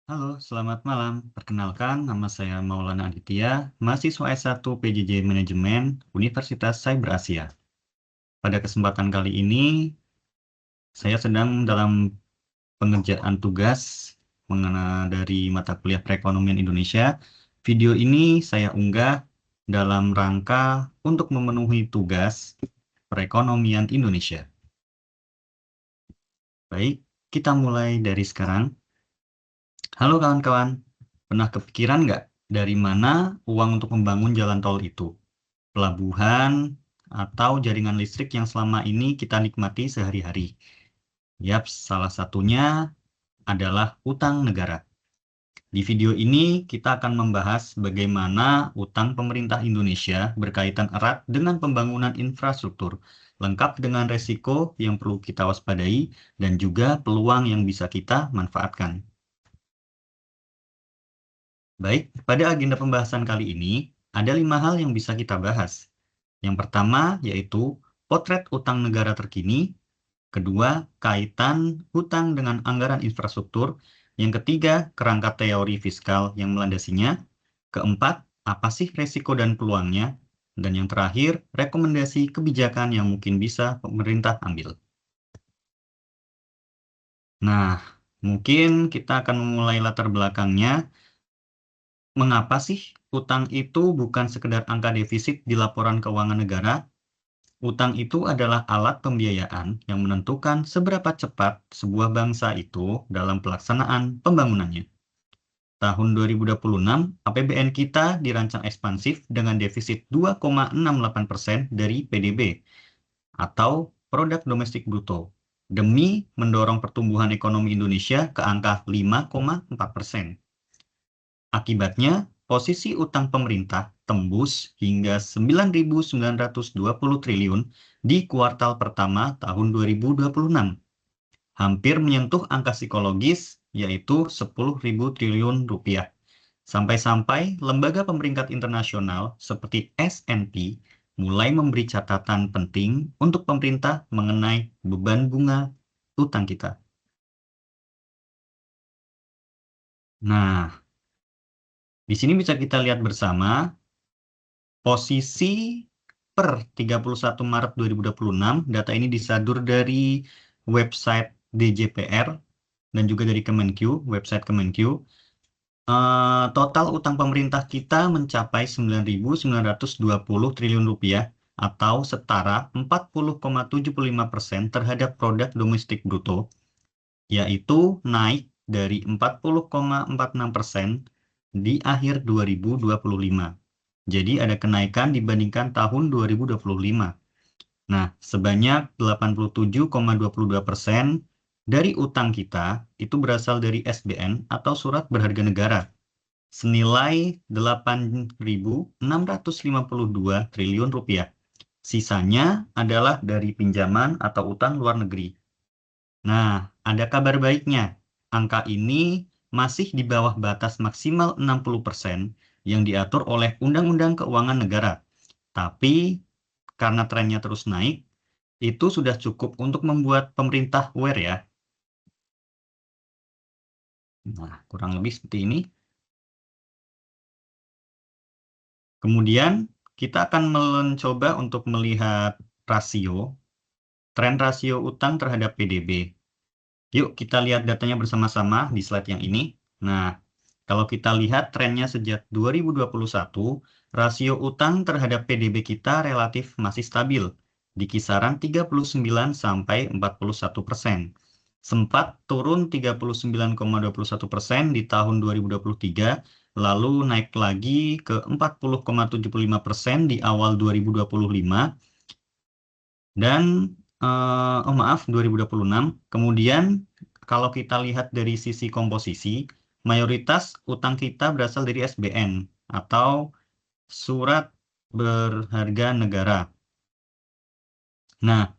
Halo, selamat malam. Perkenalkan, nama saya Maulana Aditya, mahasiswa S1 PJJ Manajemen Universitas Cyber Asia. Pada kesempatan kali ini, saya sedang dalam pengerjaan tugas mengenai dari mata kuliah Perekonomian Indonesia. Video ini saya unggah dalam rangka untuk memenuhi tugas Perekonomian Indonesia. Baik, kita mulai dari sekarang. Halo kawan-kawan, pernah kepikiran nggak dari mana uang untuk membangun jalan tol itu? Pelabuhan, atau jaringan listrik yang selama ini kita nikmati sehari-hari? Yap, salah satunya adalah utang negara. Di video ini kita akan membahas bagaimana utang pemerintah Indonesia berkaitan erat dengan pembangunan infrastruktur, lengkap dengan resiko yang perlu kita waspadai dan juga peluang yang bisa kita manfaatkan. Baik, pada agenda pembahasan kali ini, ada 5 hal yang bisa kita bahas. Yang pertama yaitu potret utang negara terkini, kedua, kaitan hutang dengan anggaran infrastruktur, yang ketiga, kerangka teori fiskal yang melandasinya, keempat, apa sih resiko dan peluangnya, dan yang terakhir, rekomendasi kebijakan yang mungkin bisa pemerintah ambil. Nah, mungkin kita akan memulai latar belakangnya. Mengapa sih utang itu bukan sekedar angka defisit di laporan keuangan negara? Utang itu adalah alat pembiayaan yang menentukan seberapa cepat sebuah bangsa itu dalam pelaksanaan pembangunannya. Tahun 2026, APBN kita dirancang ekspansif dengan defisit 2,68% dari PDB atau Produk Domestik Bruto demi mendorong pertumbuhan ekonomi Indonesia ke angka 5,4%. Akibatnya, posisi utang pemerintah tembus hingga 9.920 triliun di kuartal pertama tahun 2026. Hampir menyentuh angka psikologis, yaitu 10.000 triliun rupiah. Sampai-sampai lembaga pemeringkat internasional seperti S&P mulai memberi catatan penting untuk pemerintah mengenai beban bunga utang kita. Nah, di sini bisa kita lihat bersama posisi per 31 Maret 2026, data ini disadur dari website DJPR dan juga dari Kemenq, website Kemenq. Total utang pemerintah kita mencapai 9.920 triliun rupiah atau setara 40,75% terhadap produk domestik bruto, yaitu naik dari 40,46% di akhir 2025. Jadi ada kenaikan dibandingkan tahun 2025. Nah, sebanyak 87,22% dari utang kita itu berasal dari SBN atau surat berharga negara, senilai 8.652 triliun rupiah. Sisanya adalah dari pinjaman atau utang luar negeri. Nah, ada kabar baiknya. Angka ini masih di bawah batas maksimal 60% yang diatur oleh Undang-Undang Keuangan Negara. Tapi karena trennya terus naik, itu sudah cukup untuk membuat pemerintah aware ya. Nah, kurang lebih seperti ini. Kemudian kita akan mencoba untuk melihat tren rasio utang terhadap PDB. Yuk kita lihat datanya bersama-sama di slide yang ini. Nah, kalau kita lihat trennya sejak 2021, rasio utang terhadap PDB kita relatif masih stabil di kisaran 39-41%. Sempat turun 39,21% di tahun 2023, lalu naik lagi ke 40,75% di awal 2025, dan 2026. Kemudian kalau kita lihat dari sisi komposisi, mayoritas utang kita berasal dari SBN atau surat berharga negara. Nah,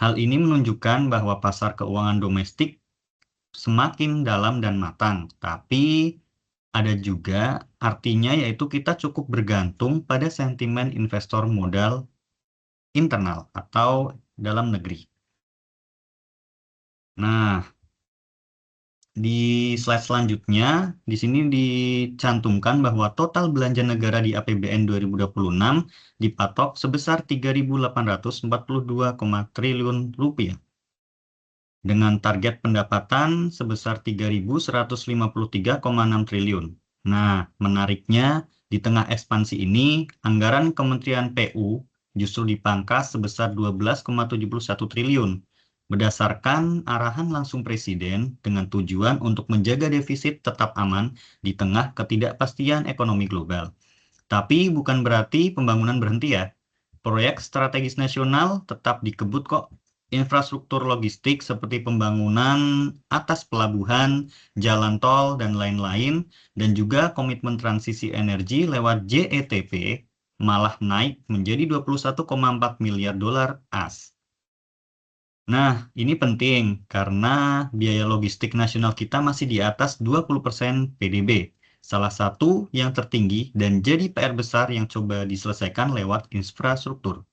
hal ini menunjukkan bahwa pasar keuangan domestik semakin dalam dan matang, tapi ada juga artinya yaitu kita cukup bergantung pada sentimen investor modal internal atau dalam negeri. Nah, Di slide selanjutnya, di sini dicantumkan bahwa total belanja negara di APBN 2026 dipatok sebesar 3.842,0 triliun rupiah. Dengan target pendapatan sebesar 3.153,6 triliun. Nah, menariknya, di tengah ekspansi ini, anggaran Kementerian PU justru dipangkas sebesar 12,71 triliun. Berdasarkan arahan langsung Presiden dengan tujuan untuk menjaga defisit tetap aman di tengah ketidakpastian ekonomi global. Tapi bukan berarti pembangunan berhenti ya. Proyek strategis nasional tetap dikebut kok. Infrastruktur logistik seperti pembangunan atas pelabuhan, jalan tol, dan lain-lain, dan juga komitmen transisi energi lewat JETP malah naik menjadi 21,4 miliar dolar AS. Nah, ini penting karena biaya logistik nasional kita masih di atas 20% PDB. Salah satu yang tertinggi dan jadi PR besar yang coba diselesaikan lewat infrastruktur.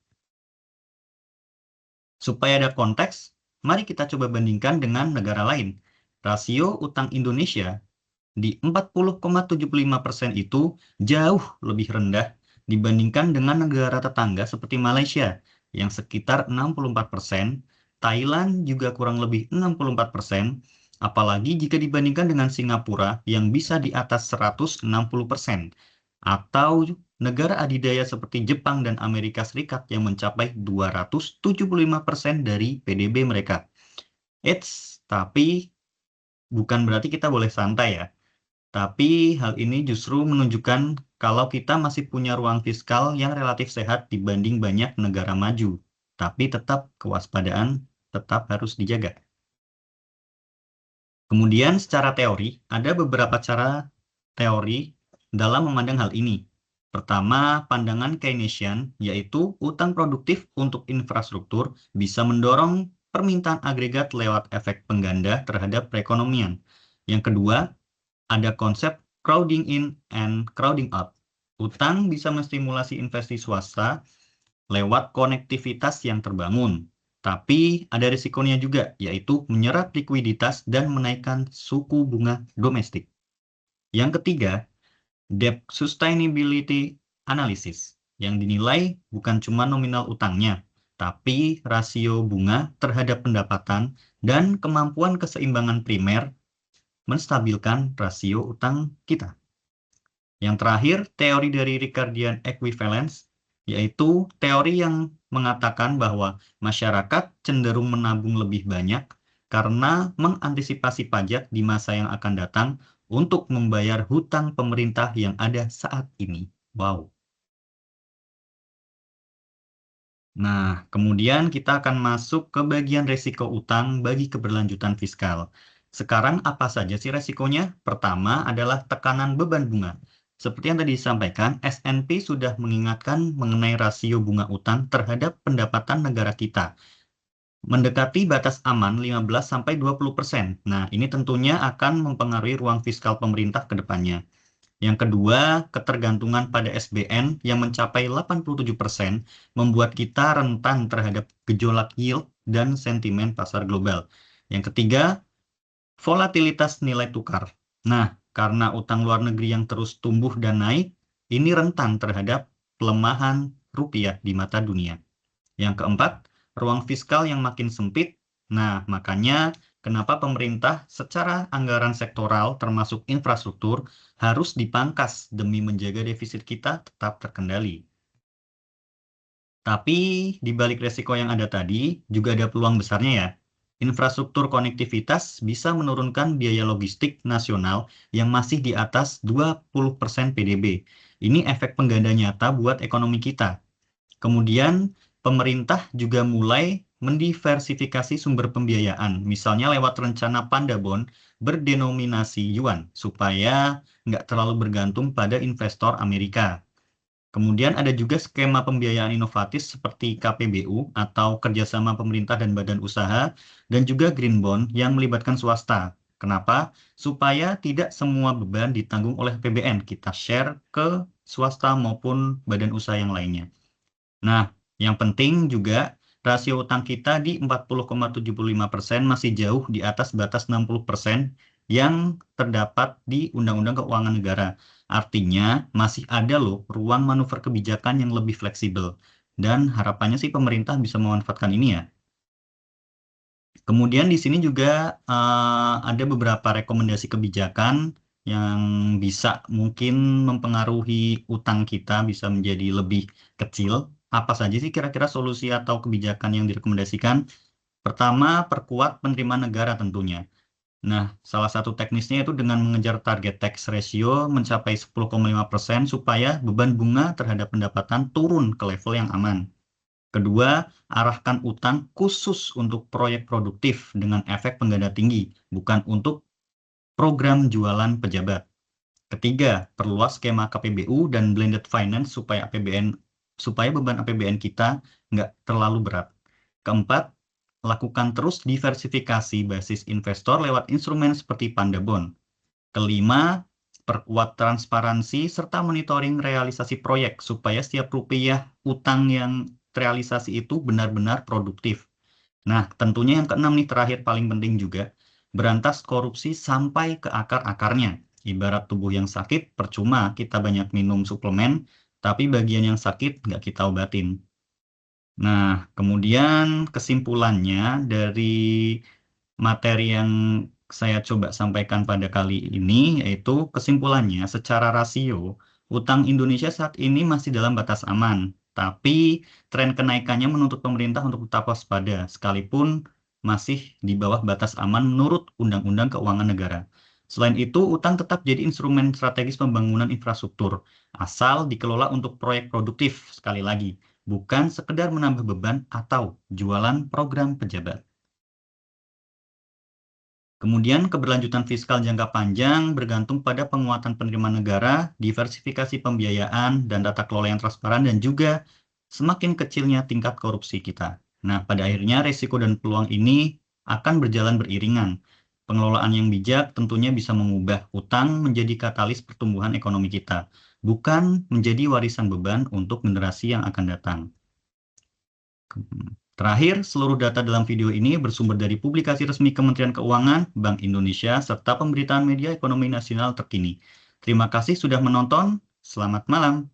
Supaya ada konteks, mari kita coba bandingkan dengan negara lain. Rasio utang Indonesia di 40,75% itu jauh lebih rendah dibandingkan dengan negara tetangga seperti Malaysia yang sekitar 64%, Thailand juga kurang lebih 64%, apalagi jika dibandingkan dengan Singapura yang bisa di atas 160%, atau negara adidaya seperti Jepang dan Amerika Serikat yang mencapai 275% dari PDB mereka. Tapi bukan berarti kita boleh santai ya. Tapi hal ini justru menunjukkan kalau kita masih punya ruang fiskal yang relatif sehat dibanding banyak negara maju. Tapi tetap kewaspadaan tetap harus dijaga. Kemudian secara teori, ada beberapa cara teori dalam memandang hal ini. Pertama, pandangan Keynesian, yaitu utang produktif untuk infrastruktur bisa mendorong permintaan agregat lewat efek pengganda terhadap perekonomian. Yang kedua, ada konsep crowding in and crowding out. Utang bisa menstimulasi investasi swasta lewat konektivitas yang terbangun. Tapi ada risikonya juga, yaitu menyerap likuiditas dan menaikkan suku bunga domestik. Yang ketiga, debt sustainability analysis, yang dinilai bukan cuma nominal utangnya, tapi rasio bunga terhadap pendapatan dan kemampuan keseimbangan primer menstabilkan rasio utang kita. Yang terakhir, teori dari Ricardian equivalence, yaitu teori yang mengatakan bahwa masyarakat cenderung menabung lebih banyak karena mengantisipasi pajak di masa yang akan datang untuk membayar hutang pemerintah yang ada saat ini. Wow. Nah, kemudian kita akan masuk ke bagian resiko utang bagi keberlanjutan fiskal. Sekarang apa saja sih resikonya? Pertama adalah tekanan beban bunga. Seperti yang tadi disampaikan, S&P sudah mengingatkan mengenai rasio bunga utang terhadap pendapatan negara kita. Mendekati batas aman 15-20%. Nah, ini tentunya akan mempengaruhi ruang fiskal pemerintah ke depannya. Yang kedua, ketergantungan pada SBN yang mencapai 87% membuat kita rentan terhadap gejolak yield dan sentimen pasar global. Yang ketiga, volatilitas nilai tukar. Nah, karena utang luar negeri yang terus tumbuh dan naik, ini rentan terhadap pelemahan rupiah di mata dunia. Yang keempat, ruang fiskal yang makin sempit. Nah, makanya kenapa pemerintah secara anggaran sektoral termasuk infrastruktur harus dipangkas demi menjaga defisit kita tetap terkendali. Tapi di balik resiko yang ada tadi juga ada peluang besarnya ya. Infrastruktur konektivitas bisa menurunkan biaya logistik nasional yang masih di atas 20% PDB. Ini efek pengganda nyata buat ekonomi kita. Kemudian pemerintah juga mulai mendiversifikasi sumber pembiayaan, misalnya lewat rencana Pandabon berdenominasi yuan, supaya nggak terlalu bergantung pada investor Amerika. Kemudian ada juga skema pembiayaan inovatif seperti KPBU atau kerjasama pemerintah dan badan usaha, dan juga green bond yang melibatkan swasta. Kenapa? Supaya tidak semua beban ditanggung oleh APBN, kita share ke swasta maupun badan usaha yang lainnya. Nah, yang penting juga rasio utang kita di 40,75% masih jauh di atas batas 60% yang terdapat di Undang-Undang Keuangan Negara. Artinya, masih ada loh ruang manuver kebijakan yang lebih fleksibel. Dan harapannya sih pemerintah bisa memanfaatkan ini ya. Kemudian di sini juga ada beberapa rekomendasi kebijakan yang bisa mungkin mempengaruhi utang kita bisa menjadi lebih kecil. Apa saja sih kira-kira solusi atau kebijakan yang direkomendasikan? Pertama, perkuat penerimaan negara tentunya. Nah, salah satu teknisnya itu dengan mengejar target tax ratio mencapai 10,5% supaya beban bunga terhadap pendapatan turun ke level yang aman. Kedua, arahkan utang khusus untuk proyek produktif dengan efek pengganda tinggi, bukan untuk program jualan pejabat. Ketiga, perluas skema KPBU dan blended finance supaya beban APBN kita nggak terlalu berat. Keempat, lakukan terus diversifikasi basis investor lewat instrumen seperti Pandabon. Kelima, perkuat transparansi serta monitoring realisasi proyek supaya setiap rupiah utang yang terrealisasi itu benar-benar produktif. Nah, tentunya yang keenam nih terakhir paling penting juga, berantas korupsi sampai ke akar-akarnya. Ibarat tubuh yang sakit, percuma kita banyak minum suplemen, tapi bagian yang sakit nggak kita obatin. Nah, kemudian kesimpulannya dari materi yang saya coba sampaikan pada kali ini, yaitu kesimpulannya secara rasio, utang Indonesia saat ini masih dalam batas aman, tapi tren kenaikannya menuntut pemerintah untuk tetap waspada, sekalipun masih di bawah batas aman menurut Undang-Undang Keuangan Negara. Selain itu, utang tetap jadi instrumen strategis pembangunan infrastruktur, asal dikelola untuk proyek produktif, sekali lagi, bukan sekedar menambah beban atau jualan program pejabat. Kemudian keberlanjutan fiskal jangka panjang bergantung pada penguatan penerimaan negara, diversifikasi pembiayaan, dan tata kelola yang transparan, dan juga semakin kecilnya tingkat korupsi kita. Nah, pada akhirnya risiko dan peluang ini akan berjalan beriringan. Pengelolaan yang bijak tentunya bisa mengubah utang menjadi katalis pertumbuhan ekonomi kita, bukan menjadi warisan beban untuk generasi yang akan datang. Terakhir, seluruh data dalam video ini bersumber dari publikasi resmi Kementerian Keuangan, Bank Indonesia, serta pemberitaan media ekonomi nasional terkini. Terima kasih sudah menonton. Selamat malam.